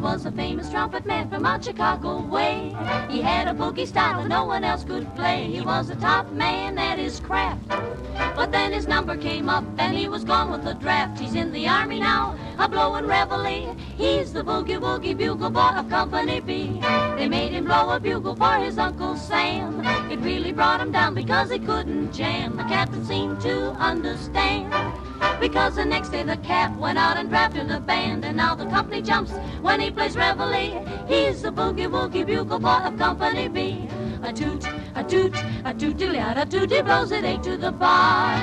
was a famous trumpet man from out Chicago way. He had a boogie style that no one else could play. He was a top man at his craft. But then his number came up and he was gone with the draft. He's in the army now, a blowin' reveille. He's the boogie woogie bugle boy of Company B. They made him blow a bugle for his Uncle Sam. It really brought him down because he couldn't jam. The captain seemed to understand, because the next day the cap went out and drafted a band. And now the company jumps when he plays reveille. He's the boogie woogie bugle boy of Company B. A toot, a toot, a toot-dilly-a toot, he blows it 8 to the bar.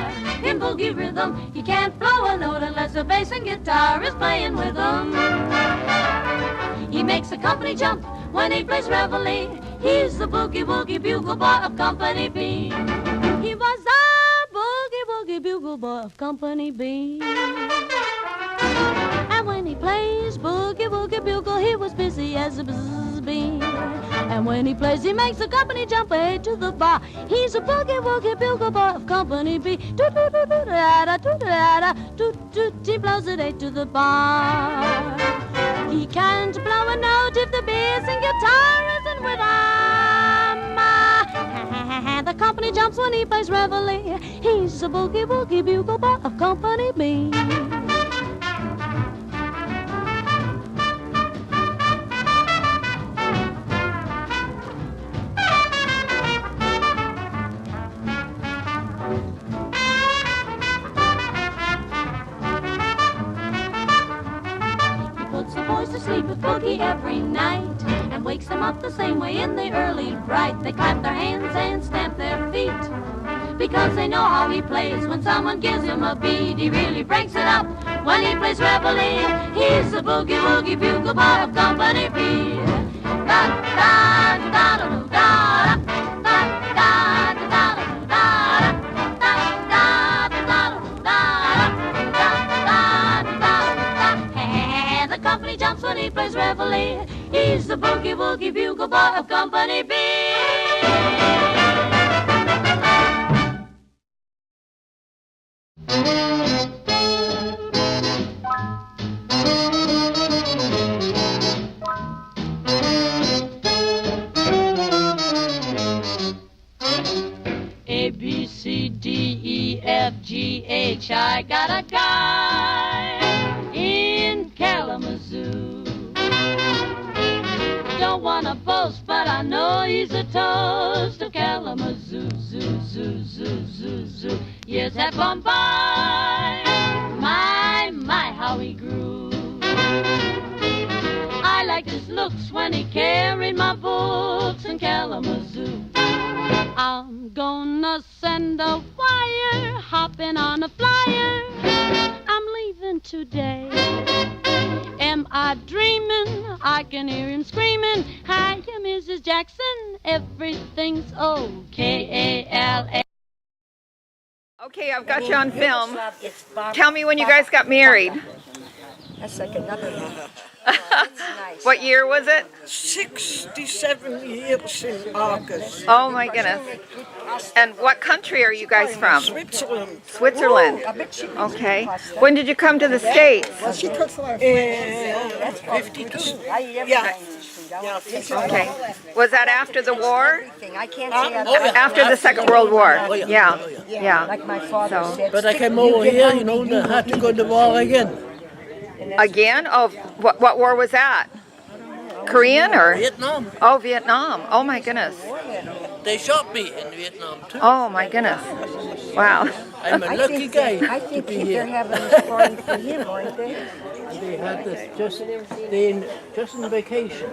In boogie rhythm, he can't blow a note unless the bass and guitar is playing with him. He makes the company jump when he plays reveille. He's the boogie woogie bugle boy of Company B. He was the boogie woogie bugle boy of Company B. And when he plays boogie woogie bugle, he was busy as a buzz bee. And when he plays, he makes the company jump 8 to the bar. He's a boogie woogie bugle boy of Company B. Toot-toot-toot-da-da-toot-da-da-toot-toot. He blows it 8 to the bar. He can't blow a note if the bass and guitar isn't with him. The company jumps when he plays reveille. He's a boogie woogie bugle boy of Company B. Sleep with boogie every night and wakes them up the same way in the early bright. They clap their hands and stamp their feet because they know how he plays. When someone gives him a beat, he really breaks it up when he plays reveille. He's the boogie woogie bugle boy of Company B. Da da da da da da da da da company jumps when he plays reveille. He's the boogie woogie bugle boy of Company B. A, B, C, D, E, F, G, H. I got a guy in Kalamazoo. Don't wanna boast, but I know he's a toast of Kalamazoo. Zoo, zoo, zoo, zoo, zoo. Years have gone by, my, how he grew. I liked his looks when he carried my books in Kalamazoo. I'm gonna send a wire, hopping on a flyer. I'm leaving today. Am I dreaming? I can hear him screaming. Hi, Mrs. Jackson, everything's okay. A-L-A. Okay, I've got you on film. Tell me when you guys got married. That's like another one. Nice. What year was it? 67 years in August. Oh my goodness. And what country are you guys from? Switzerland. Switzerland. Okay. When did you come to the States? Well, she cooks for 52. Yeah. Okay. Was that after the war? I can't say After the Second World War? Yeah. Yeah. Like my father said. But I came over here, you know, to have to go to war again. Again? Oh, what war was that? Korean or? Vietnam. Oh, Vietnam. Oh my goodness. They shot me in Vietnam too. Oh my goodness. Wow. I'm a lucky guy I to think be they're here. having a party for him, aren't they? They had this just in vacation.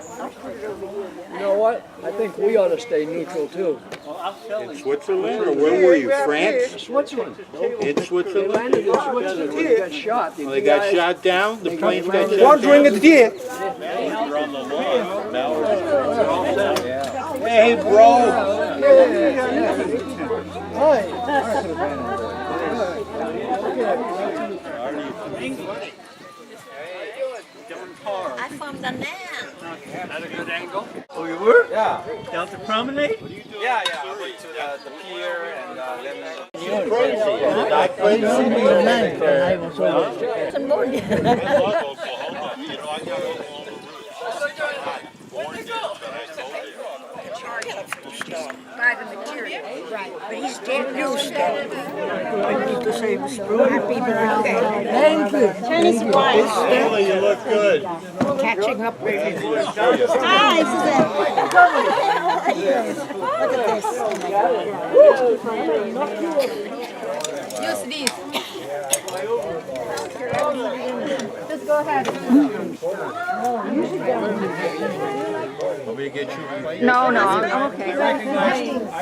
You know what? I think we ought to stay neutral too. In Switzerland, or where were you? France? Switzerland. In They Switzerland? landed in Switzerland. They got shot. Oh, they got shot down? The planes got shot One drink down? at the tea. Hey, bro! I found the man. Had a good angle. Oh, you were? Yeah. Down to promenade? Yeah, I went to the pier and then... Crazy. Not crazy. I was over. Some more. stuff. By the material. Right. But he's dead new stuff. Happy birthday. Thank you. Chinese wine. Stanley, you look good. Catching up with you. Hi, Suzanne. Look at this. Use these. Just go ahead. Want me to get you? No, I'm okay. I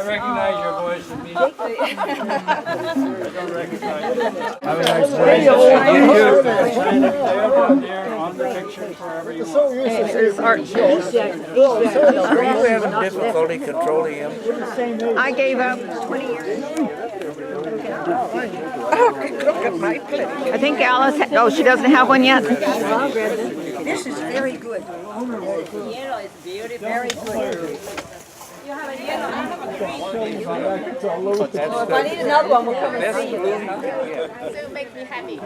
recognize your voice from me. I don't recognize it. Have a nice day. Sign up there, down there, on the picture, wherever you want. This is Art Jules. Are you having difficulty controlling him? I gave up 20 years. Look at my plate. I think Alice, oh, she doesn't have one yet? This is very good. Yellow is very, very good. If I need another one, we'll come and see you. So make me happy.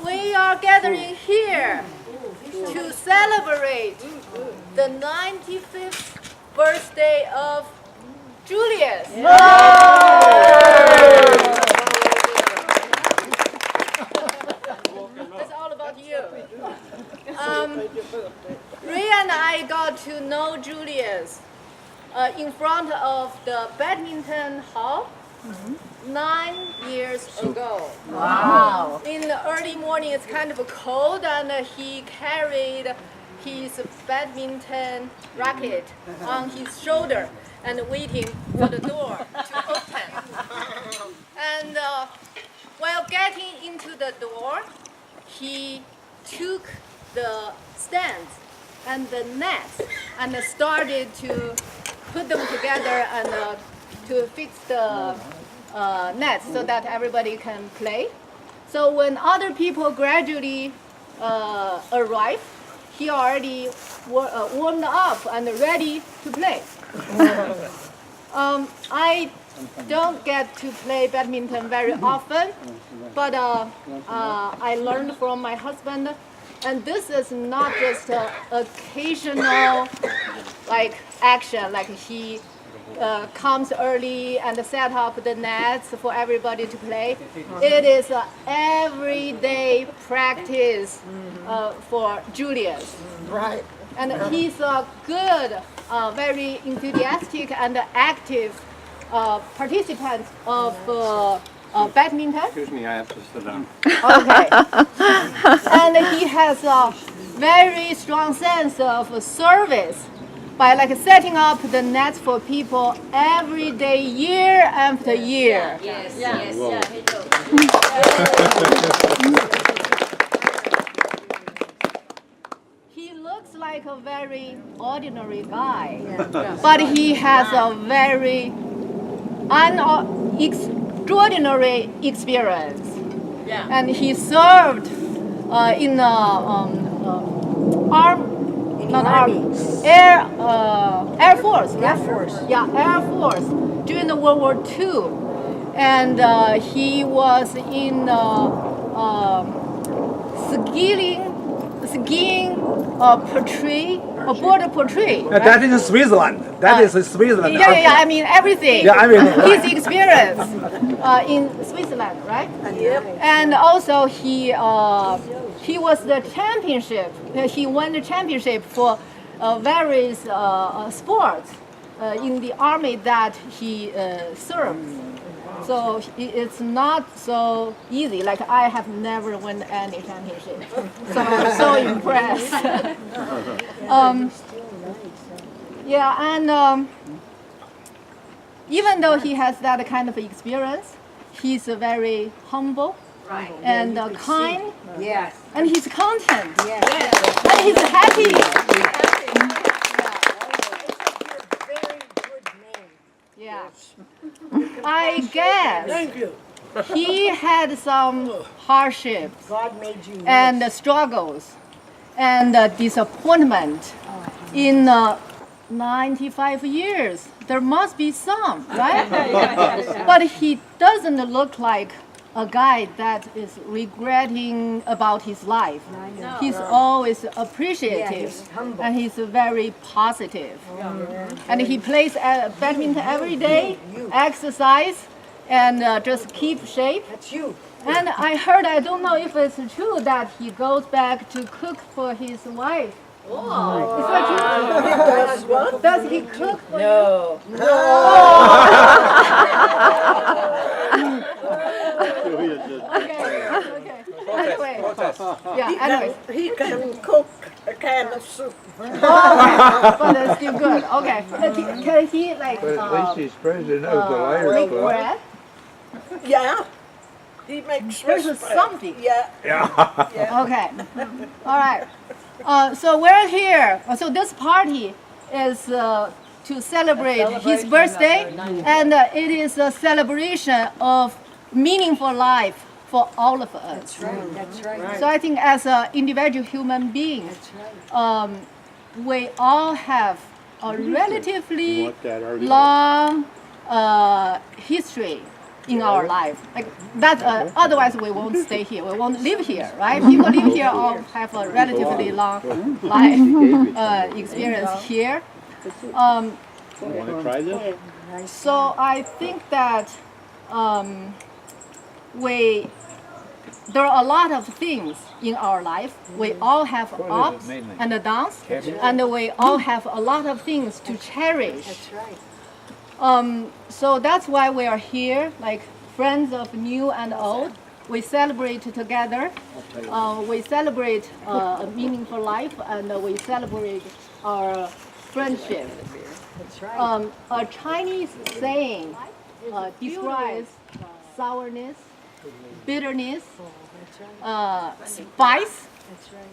We are gathering here to celebrate the 95th birthday of Julius. It's all about you. Ray and I got to know Julius in front of the badminton hall 9 years ago. Wow. In the early morning, it's kind of cold, and he carried his badminton racket on his shoulder and waiting for the door to open. And while getting into the door, he took the stands and the nets and started to put them together and to fix the nets so that everybody can play. So when other people gradually arrive, he already warmed up and ready to play. I don't get to play badminton very often, but I learned from my husband, and this is not just an occasional action, like he comes early and set up the nets for everybody to play. It is an everyday practice for Julius. Right. And he's a good, very enthusiastic and active participant of badminton. Excuse me, I have to sit down. Okay. And he has a very strong sense of service by setting up the nets for people every day, year after year. Yes, yes, yeah, he does. He looks like a very ordinary guy, but he has a very extraordinary experience. Yeah. And he served in the Air Force. Air Force. Yeah, Air Force during the World War II, and he was in skiing border patrol. Right? That is Switzerland. That is Switzerland. Yeah. I mean everything. Yeah, I mean, his experience in Switzerland, right? Yep. And also he was the championship. He won the championship for various sports in the army that he served. So it's not so easy. Like I have never won any championship, so I'm so impressed. Yeah, and even though he has that kind of experience, he's very humble and kind, Yes. and he's content, Yes. and he's happy. Very good name. Yeah, I guess Thank you. he had some hardships God made you. and struggles and disappointment in 95 years. There must be some, right? But he doesn't look like a guy that is regretting about his life. He's always appreciative, and he's very positive. And he plays badminton every day, exercise, and just keep shape. That's you. And I heard, I don't know if it's true, that he goes back to cook for his wife. Is that true? Does he cook for you? Okay. Anyway. Yeah, anyway. He can cook a can of soup. But it's still good. Okay. Can he like But at least he's president of the Liars make Club. bread? Yeah. He makes There's Swiss bread. something. Yeah. Okay. All right. So we're here. So this party is to celebrate his birthday, and it is a celebration of meaningful life for all of us. That's right. So I think as an individual human being, we all have a relatively want that argument? long history in our life. Like that, otherwise we won't stay here. We won't live here, right? People live here all have a relatively long life experience here. Want to try this? So I think that there are a lot of things in our life. We all have ups and downs, and we all have a lot of things to cherish. That's right. So that's why we are here, like friends of new and old. We celebrate together. We celebrate a meaningful life, and we celebrate our friendship. That's right. A Chinese saying describes sourness, bitterness, spice,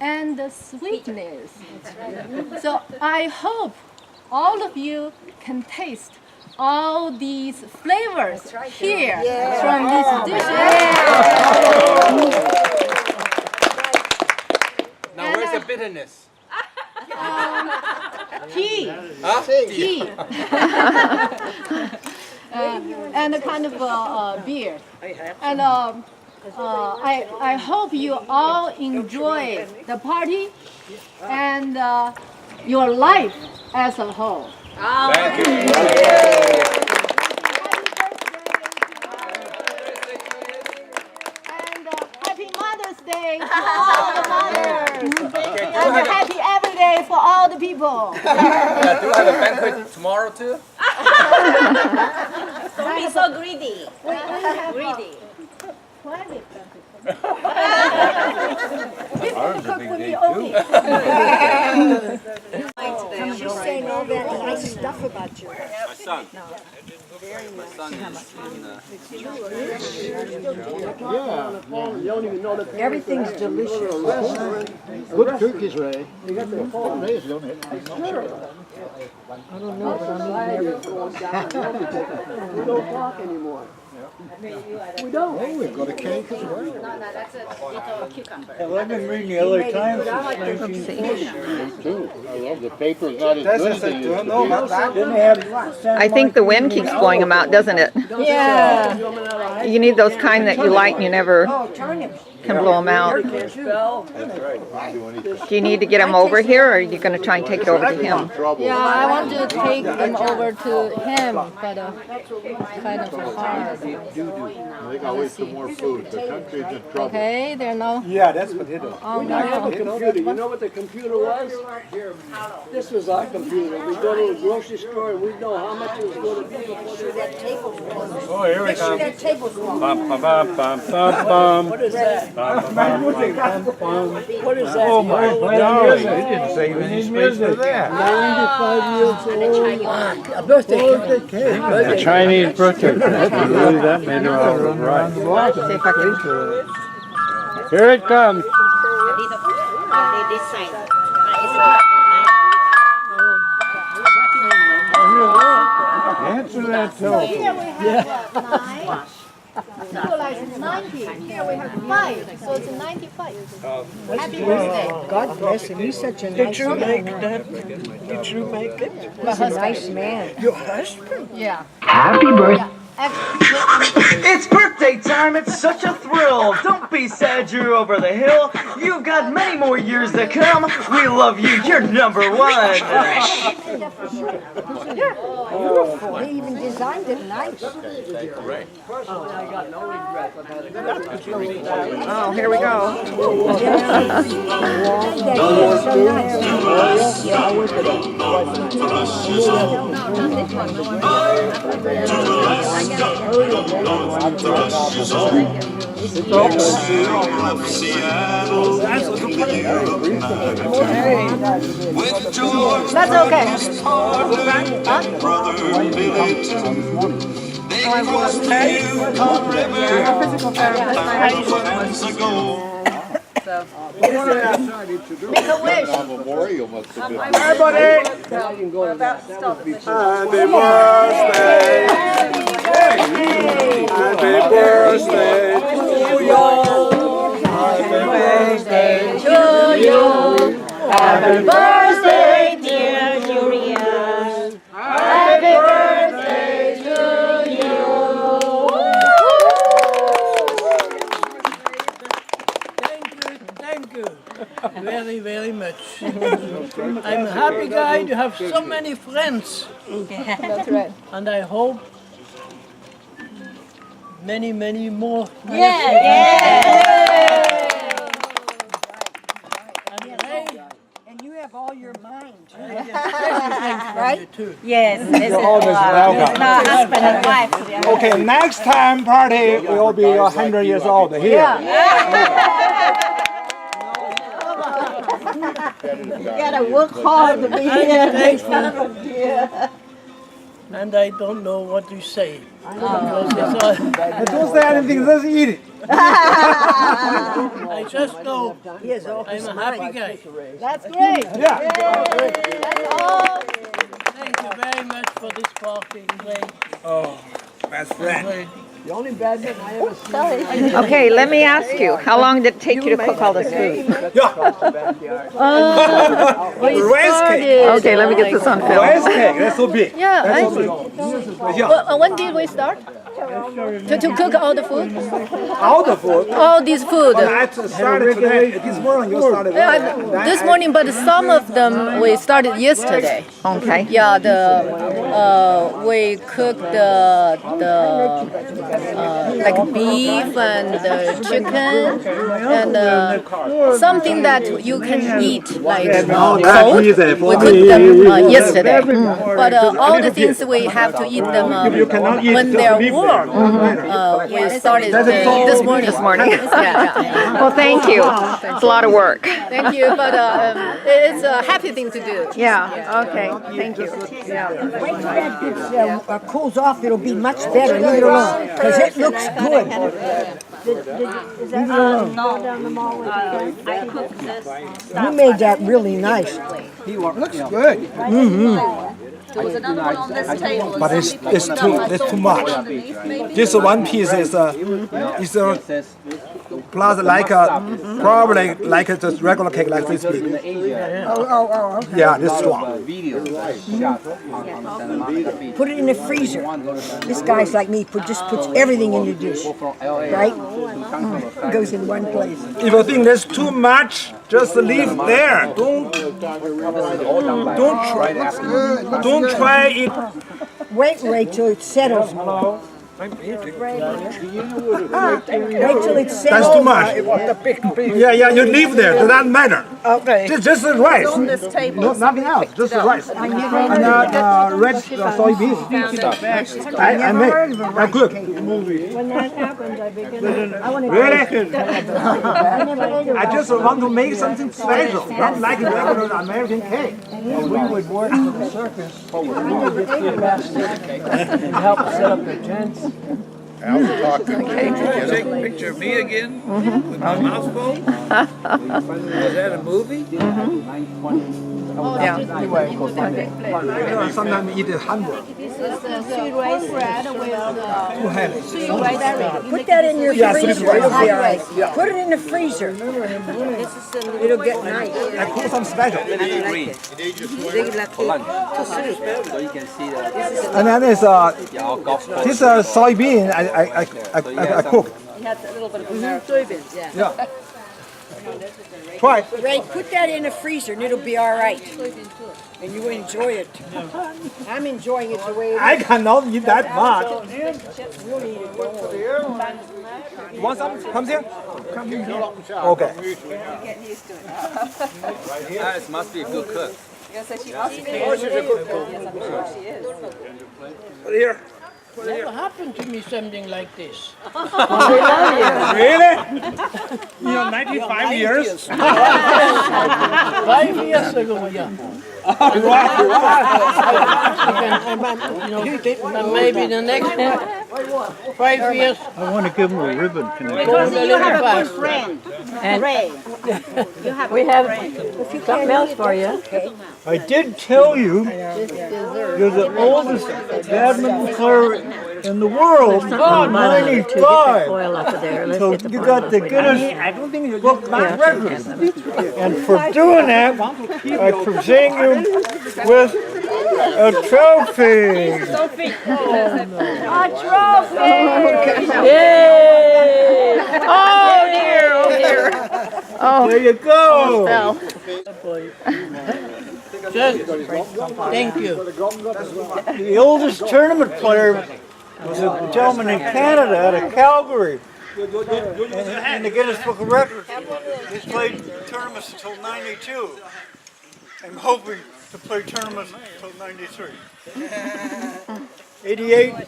and sweetness. So I hope all of you can taste all these flavors here from this dish. Now, where's the bitterness? Tea. Huh? Tea. And a kind of beer. And I hope you all enjoy the party and your life as a whole. Thank you. And happy Mother's Day to all the mothers. And happy every day for all the people. Do I have a banquet tomorrow too? Don't be so greedy. We have Greedy. private If you cook for me only. She's saying all that nice stuff about you. My son. My son is in Everything's delicious. Good turkeys, Ray. I don't know, but I'm never. We don't talk anymore. We don't. Oh, we've got a cake as well. That's a cucumber. Well, I've been reading the LA Times since 1940. Too. I love the paper's not as good as they used to be. Didn't they have I think the wind keeps blowing them out, doesn't it? Yeah. You need those kind that you light and you never can blow them out. Can't spell. That's right. Don't do anything. Do you need to get them over here, or are you going to try and take it over to him? Trouble. Yeah, I want to take them over to him, but kind of hard. I think I'll wait for more food. The country's in trouble. Okay, there are no. Yeah, that's what it is. Oh, I have a no. computer. You know what the computer was? This was our computer. We go to the grocery store and we know how much it was going to be before they Oh, here we come. That table's wrong. Bum, bum, bum, bum, bum, bum. What is that? Bum, bum, bum, bum, bum. What is that? Oh my golly, he didn't save We any need space music. for that. 95 years old. A birthday cake. The Chinese birthday cake. Really, that made her all right. See if I can. Here it comes. This side. Answer that too. Here we have 9. So like 90. Here we have 5. So it's 95. Happy birthday. God bless him. He's such a nice man. Did you make it? He's a nice man. Your husband? Yeah. Happy birthday. It's birthday time, it's such a thrill. Don't be sad, you're over the hill. You've got many more years to come. We love you, you're number one. Beautiful. They even designed it nice. Oh, here we go. That's okay. Make a wish. Memorial must have been. Everybody! Happy birthday! Happy birthday to you! Happy birthday To you. Happy birthday, dear Julian. Happy birthday to you. Thank you very, very much. I'm a happy guy to have so many friends. That's right. And I hope many, many more. And you have all your mind. Right? Yes, this is always welcome. husband and wife. Okay, next time party will be 100 years old here. You gotta work hard to be here. And I don't know what to say. Because it's all, Don't say anything, just eat it. I just know Yes, all I'm a happy guy. That's great. Yeah. That's all. Thank you very much for this party. Oh, best friend. The only bad thing I ever seen. Okay, let me ask you, how long did it take you to cook all this food? Rice cake. Okay, let me get this on film. Rice cake, that's so big. Yeah. Yeah. When did we start? To cook all the food? All the food. All this food. I started today. This morning you started. This morning, but some of them we started yesterday. Okay. Yeah, we cooked the like beef and the chicken and something that you can eat like cold. We cooked them yesterday, but all the things we have to eat them when they're warm. We started this morning. This morning. Yeah. Well, thank you. It's a lot of work. Thank you, but it's a happy thing to do. Yeah, okay, thank you. Yeah. Wait till that gets, cools off, it'll be much better. Leave it alone, because it looks good. I cooked this. You made that really nice. Looks good. There was another one on this table. But it's too much. This one piece is plus like probably like a just regular cake like this big. Oh, okay. Yeah, this strong. Put it in the freezer. This guy's like me, just puts everything in the dish, right? Goes in one place. If you think there's too much, just leave there. Don't try it. Wait till it settles. Wait till it settles. That's too much. Yeah, you leave there. Does not matter. Okay. Just the rice. On this table. No, nothing else. Just the rice. And red soybeans. I make. They're good. When that happens, I begin. Really? I just want to make something special, not like regular American cake. We would work for the circus. We would get the plastic and help set up the tents. Al's talking. Take a picture of me again with my mouth full? Was that a movie? Sometimes eat hamburger. This is sweet rice bread with sweet rice berry. Put that in your freezer. It'll be all right. Put it in the freezer. It'll get nice. I cook some special. green. For lunch. So you can see the And then there's this soybean I cook. He has a little bit of soybeans, yeah. Yeah. Try. Ray, put that in the freezer and it'll be all right. And you enjoy it. I'm enjoying it the way it is. I cannot eat that much. You want some? Come here. Come here. Okay. Getting used to it. Alice must be a good cook. Yes, she must be. Yes, I'm sure she is. Here. Never happened to me something like this. Really? You know, 95 years? 5 years ago, yeah. Maybe the next 5 years. I want to give him a ribbon. Can I? Because you have a good friend, Ray. We have something else for you. I did tell you you're the oldest badminton player in the world. Oh, 95. So you got the Guinness Book of Records. And for doing that, I present you with a trophy. A trophy! Yay! Oh dear, oh dear. Oh, There you go. Thank you. The oldest tournament player was a gentleman in Canada out of Calgary. In the Guinness Book of Records. He's played tournaments until 92. I'm hoping to play tournaments until 93. 88. And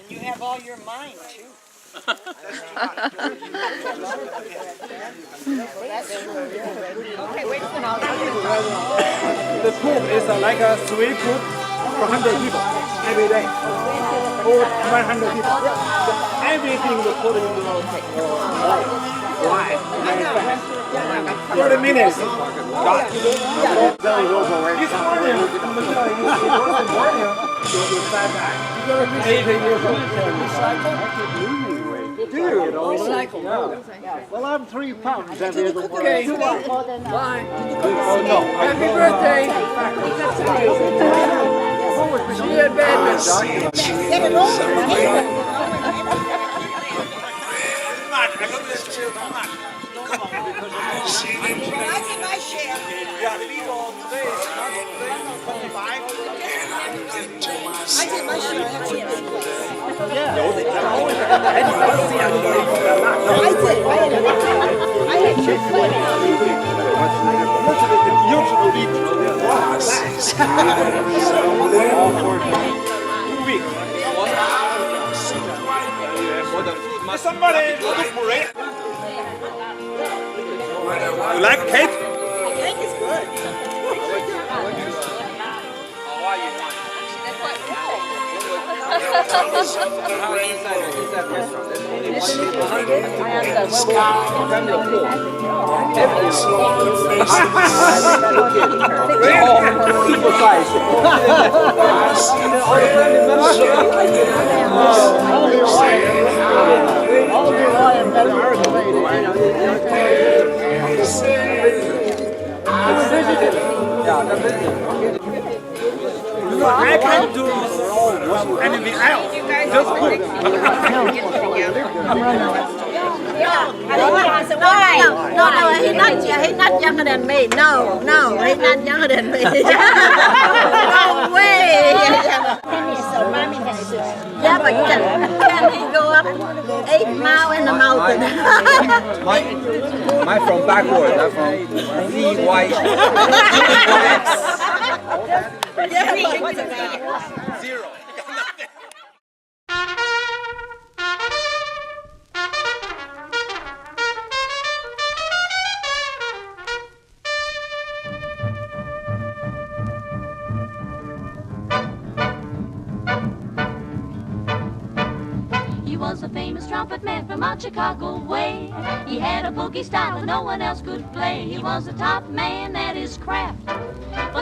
you have all your mind, too. okay, wait a minute. The cook is like a sweet cook for 100 people every day. Or 100 people. So everything we put into live. 30 minutes. This morning, you're 80 years old. Well, I'm 3 pounds. Okay. Bye. Happy birthday. See you at Badminton. Somebody look for it. You like cake? Cake is good. Super size. I can't do anything else. Just cook. Why? No, he's not younger than me. No, he's not younger than me. No way. Yeah, but can he go up 8 miles in the mountain? Mine from backward. I'm from VY. Zero. He was a famous trumpet man from out Chicago way. He had a boogie style that no one else could play. He was the top man at his craft. But